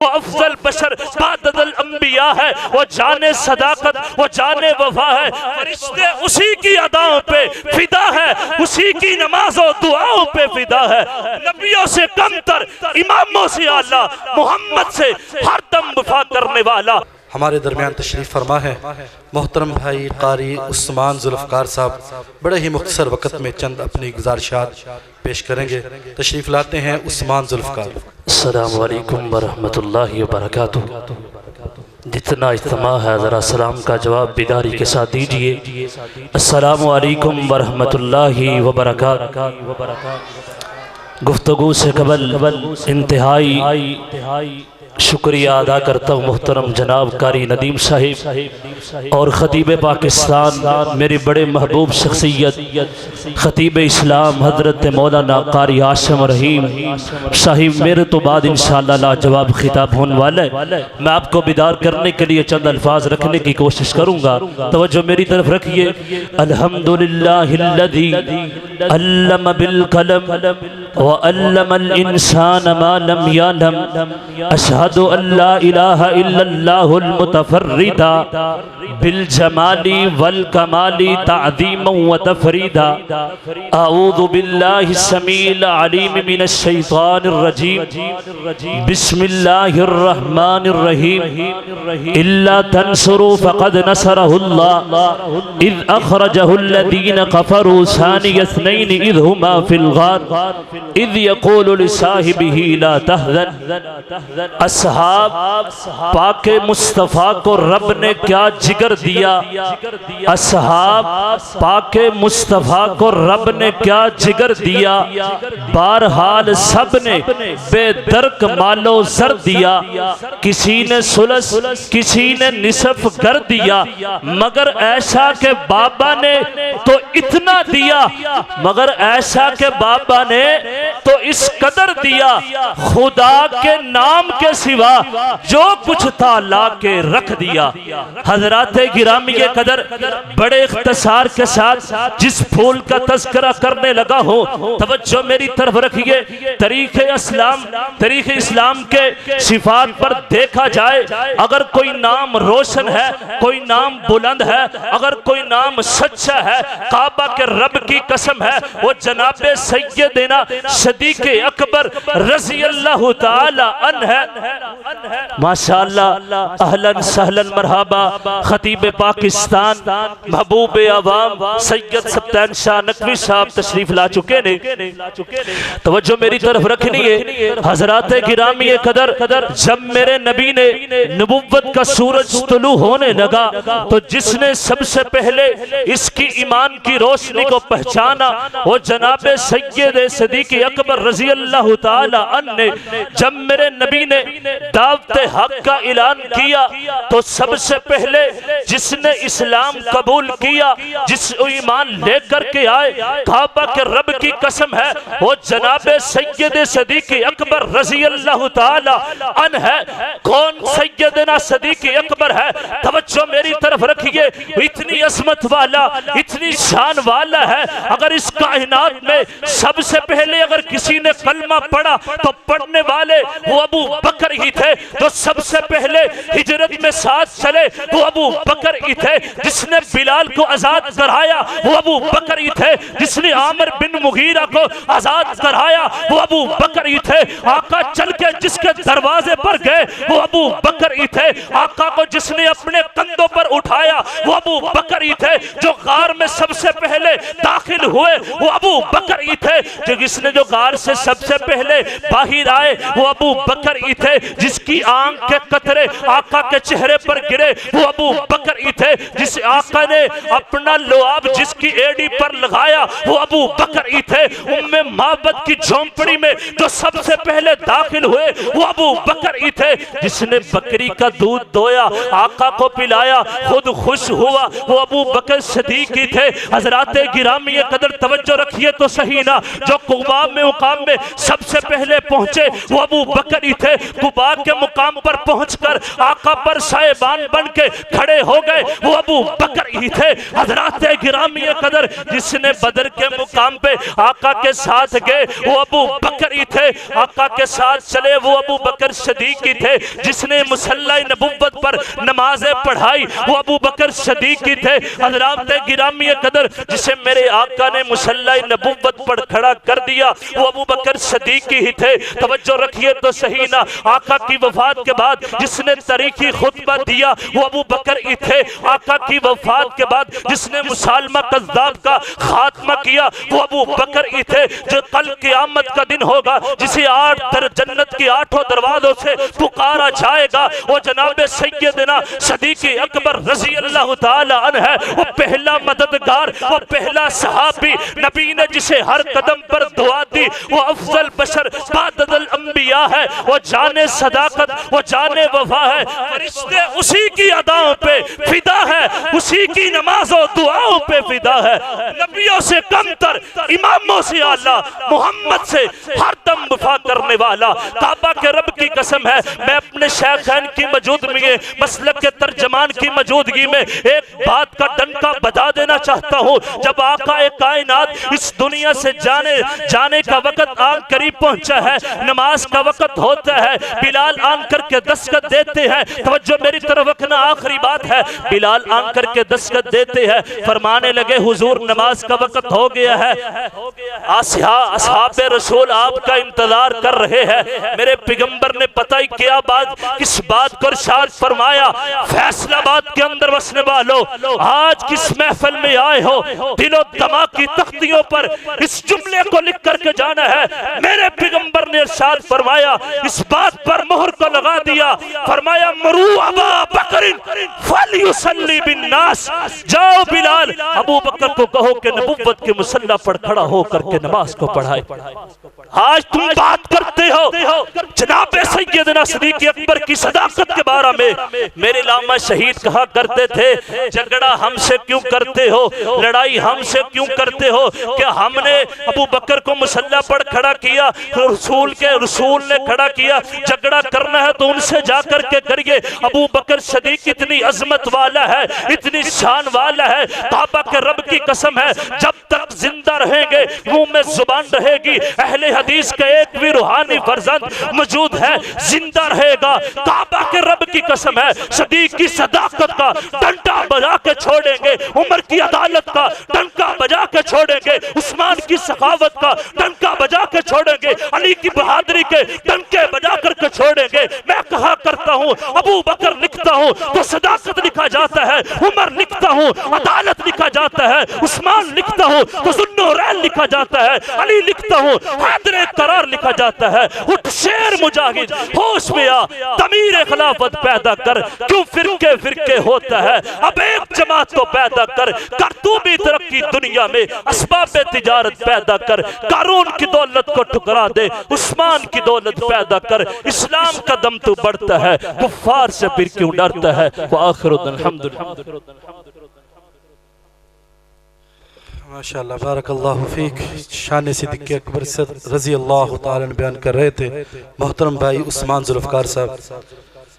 وہ افضل بشر بعد الانبیاء ہے، وہ جان صداقت، وہ جان وفا ہے۔ فرشتے اسی کی اداؤں پہ فدا ہے، اسی کی نماز و دعاؤں پہ فدا ہے۔ نبیوں سے کم تر، اماموں سے اعلیٰ، محمد سے ہر دم وفا کرنے والا۔ ہمارے درمیان تشریف فرما ہے محترم بھائی قاری عثمان ذوالفقار صاحب، بڑے ہی مختصر وقت میں چند اپنی گزارشات پیش کریں گے۔ تشریف لاتے ہیں عثمان ذوالفقار۔ السلام علیکم ورحمۃ اللہ وبرکاتہ۔ جتنا اجتماع ہے ذرا سلام کا جواب بیداری کے ساتھ دیجئے۔ السلام علیکم ورحمۃ اللہ وبرکاتہ۔ گفتگو سے قبل انتہائی شکریہ ادا کرتا ہوں محترم جناب قاری ندیم صاحب اور خطیب پاکستان، میرے بڑے محبوب شخصیت خطیب اسلام حضرت مولانا قاری عاصم رحیم صاحب۔ میرے تو بعد انشاءاللہ لاجواب خطاب ہونے والا ہے، میں آپ کو بیدار کرنے کے لیے چند الفاظ رکھنے کی کوشش کروں گا، توجہ میری طرف رکھیے۔ الحمدللہ الذی علم بالقلم وعلم الانسان ما لم يعلم، اشہد ان لا الہ الا اللہ المتفرد بالجمال والکمال تعظیما وتفریدا، اعوذ باللہ السمیع العلیم من الشیطان الرجیم، بسم اللہ الرحمن الرحیم، الا تنصروا فقد نصرہ اللہ اذ اخرجہ الذین کفروا ثانی اثنین اذ ہما فی الغار اذ یقول لصاحبہ لا تحزن۔ اصحاب پاک مصطفیٰ کو رب نے کیا جگر دیا، اصحاب پاک مصطفیٰ کو رب نے کیا جگر دیا، بہرحال سب نے بے درک مال و زر دیا، کسی نے ثلث کسی نے نصف کر دیا، مگر ایسا کہ بابا نے تو اتنا دیا، مگر ایسا کہ بابا نے تو اس قدر دیا، خدا کے نام کے سوا جو کچھ تھا لا کے رکھ دیا۔ حضرات گرامی قدر، بڑے اختصار کے ساتھ جس پھول کا تذکرہ کرنے لگا ہوں، توجہ میری طرف رکھیے۔ تاریخ اسلام کے صفات پر دیکھا جائے، اگر کوئی نام روشن ہے، کوئی نام بلند ہے، اگر کوئی نام سچا ہے، کعبہ کے رب کی قسم ہے، وہ جناب سیدنا صدیق اکبر رضی اللہ تعالی عنہ ہے۔ ماشاءاللہ، اہلاً سہلاً مرحبا۔ خطیب پاکستان محبوب عوام سید سبتین شاہ نقوی صاحب تشریف لا چکے نے، توجہ میری طرف رکھنی ہے۔ حضرات گرامی قدر، جب میرے نبی نے نبوت کا سورج طلوع ہونے لگا تو جس نے سب سے پہلے اس کی ایمان کی روشنی کو پہچانا وہ جناب سید صدیق اکبر رضی اللہ تعالی عنہ نے۔ جب میرے نبی نے دعوت حق کا اعلان کیا تو سب سے پہلے جس نے اسلام قبول کیا، جس ایمان لے کر کے آئے، کعبہ کے رب کی قسم ہے، وہ جناب سید صدیق اکبر رضی اللہ تعالی عنہ ہے۔ کون سیدنا صدیق اکبر ہے؟ توجہ میری طرف رکھیے۔ اتنی عظمت والا، اتنی شان والا ہے، اگر اس کائنات میں سب سے پہلے اگر کسی نے کلمہ پڑھا تو پڑھنے والے وہ ابو بکر ہی تھے۔ جو سب سے پہلے ہجرت میں ساتھ چلے وہ ابو بکر ہی تھے۔ جس نے بلال کو آزاد کرایا وہ ابو بکر ہی تھے۔ جس نے عامر بن مغیرہ کو آزاد کرایا وہ ابو بکر ہی تھے۔ آقا چل کے جس کے دروازے پر گئے وہ ابو بکر ہی تھے۔ آقا کو جس نے اپنے کندھوں پر اٹھایا وہ ابو بکر ہی تھے۔ جو غار میں سب سے پہلے داخل ہوئے وہ ابو بکر ہی تھے۔ جس نے جو غار سے سب سے پہلے باہر آئے وہ ابو بکر ہی تھے۔ جس کی آنکھ کے قطرے آقا کے چہرے پر گرے وہ ابو بکر ہی تھے۔ جس آقا نے اپنا لعاب جس کی ایڑی پر لگایا وہ ابو بکر ہی تھے۔ معبد کی جھونپڑی میں جو سب سے پہلے داخل ہوئے وہ ابو بکر ہی تھے۔ جس نے بکری کا دودھ دویا آقا کو پلایا خود خوش ہوا وہ ابو بکر صدیق ہی تھے۔ حضرات گرامی قدر توجہ رکھیے تو صحیح نا، جو قباء قباء میں مقام میں سب سے پہلے پہنچے وہ ابو بکر ہی تھے۔ قباء کے مقام پر پہنچ کر آقا پر سائبان بن کے کھڑے ہو گئے وہ ابو بکر ہی تھے۔ حضرات گرامی قدر جس نے بدر کے مقام پہ آقا کے ساتھ گئے وہ ابو بکر ہی تھے۔ آقا کے ساتھ چلے وہ ابو بکر صدیق ہی تھے۔ جس نے مصلی نبوت پر نمازیں پڑھائی وہ ابو بکر صدیق ہی تھے۔ حضرات گرامی قدر جسے میرے آقا نے مصلی نبوت پر کھڑا کر دیا وہ ابو بکر صدیق ہی تھے۔ توجہ رکھیے تو صحیح نا، آقا کی وفات کے بعد جس نے تاریخی خطبہ دیا وہ ابو بکر ہی تھے۔ آقا کی وفات کے بعد جس نے مسالمہ کذاب کا خاتمہ کیا وہ ابو بکر ہی تھے۔ جو کل قیامت کا دن ہوگا جسے جنت کی 8 دروازوں سے پکارا جائے گا وہ جناب سیدنا صدیق اکبر رضی اللہ تعالی عنہ ہے۔ وہ پہلا مددگار، وہ پہلا صحابی نبی نے جسے ہر قدم پر دعا دی، وہ افضل بشر بعد الانبیاء ہے، وہ جان صداقت، وہ جان وفا ہے۔ فرشتے اسی کی اداؤں پہ فدا ہے، اسی کی نماز و دعاؤں پہ فدا ہے۔ نبیوں سے کم تر، اماموں سے اعلیٰ، محمد سے ہر دم وفا کرنے والا۔ کعبہ کے رب کی قسم ہے میں اپنے شیخین کی موجودگی میں، مسلک کے ترجمان کی موجودگی میں ایک بات کا ڈنکا بجا دینا چاہتا ہوں۔ جب آقا کائنات اس دنیا سے جانے کا وقت آن قریب پہنچا ہے، نماز کا وقت ہوتا ہے، بلال آن کر کے دستک دیتے ہیں۔ توجہ میری طرف رکھنا، آخری بات ہے، بلال آن کر کے دستک دیتے ہیں، فرمانے لگے حضور نماز کا وقت ہو گیا ہے، اصحاب رسول آپ کا انتظار کر رہے ہیں۔ میرے پیغمبر نے پتہ ہی کیا بات، کس بات کو ارشاد فرمایا، فیصلہ باد کے اندر بسنے والوں آج کس محفل میں آئے ہو، دل و دماغ کی تختیوں پر اس جملے کو لکھ کر کے جانا ہے۔ میرے پیغمبر نے ارشاد فرمایا، اس بات پر مہر کو لگا دیا، فرمایا مرو ابا بکر فلیصلی بالناس، جاؤ بلال ابو بکر کو کہو کہ نبوت کے مصلی پر کھڑا ہو کر کے نماز کو پڑھائے۔ آج تم بات کرتے ہو جناب سیدنا صدیق اکبر کی صداقت کے بارے میں۔ میرے علامہ شہید کہا کرتے تھے جھگڑا ہم سے کیوں کرتے ہو، لڑائی ہم سے کیوں کرتے ہو، کہ ہم نے ابو بکر کو مصلی پر کھڑا کیا، رسول نے کھڑا کیا، جھگڑا کرنا ہے تو ان سے جا کر کے کریے۔ ابو بکر صدیق اتنی عظمت والا ہے، اتنی شان والا ہے، کعبہ کے رب کی قسم ہے جب تک زندہ رہیں گے منہ میں زبان رہے گی، اہل حدیث کا ایک بھی روحانی فرزند موجود ہے زندہ رہے گا۔ کعبہ کے رب کی قسم ہے صدیق کی صداقت کا ڈنڈا بجا کے چھوڑیں گے، عمر کی عدالت کا ڈنڈا بجا کے چھوڑیں گے، عثمان کی سخاوت کا ڈنڈا بجا کے چھوڑیں گے، علی کی بہادری کے ڈنکے بجا کر کے چھوڑیں گے۔ میں کہا کرتا ہوں ابو بکر لکھتا ہوں تو صداقت لکھا جاتا ہے، عمر لکھتا ہوں عدالت لکھا جاتا ہے، عثمان لکھتا ہوں تو ذوالنورین لکھا جاتا ہے، علی لکھتا ہوں حیدر قرار لکھا جاتا ہے۔ اٹھ شیر مجاہد ہوش میں آ، ضمیر خلافت پیدا کر، کیوں فرقے فرقے ہوتا ہے، اب ایک جماعت کو پیدا کر تو بھی ترقی دنیا میں اسباب تجارت پیدا کر، قارون کی دولت کو ٹھکرا دے، عثمان کی دولت پیدا کر، اسلام کا دم تو بڑھتا ہے، کفار سے پھر کیوں ڈرتا ہے۔ وآخر الحمدللہ۔ ماشاءاللہ بارک اللہ فیک۔ شان صدیق اکبر رضی اللہ تعالیٰ عنہ بیان کر رہے تھے محترم بھائی عثمان ذوالفقار صاحب۔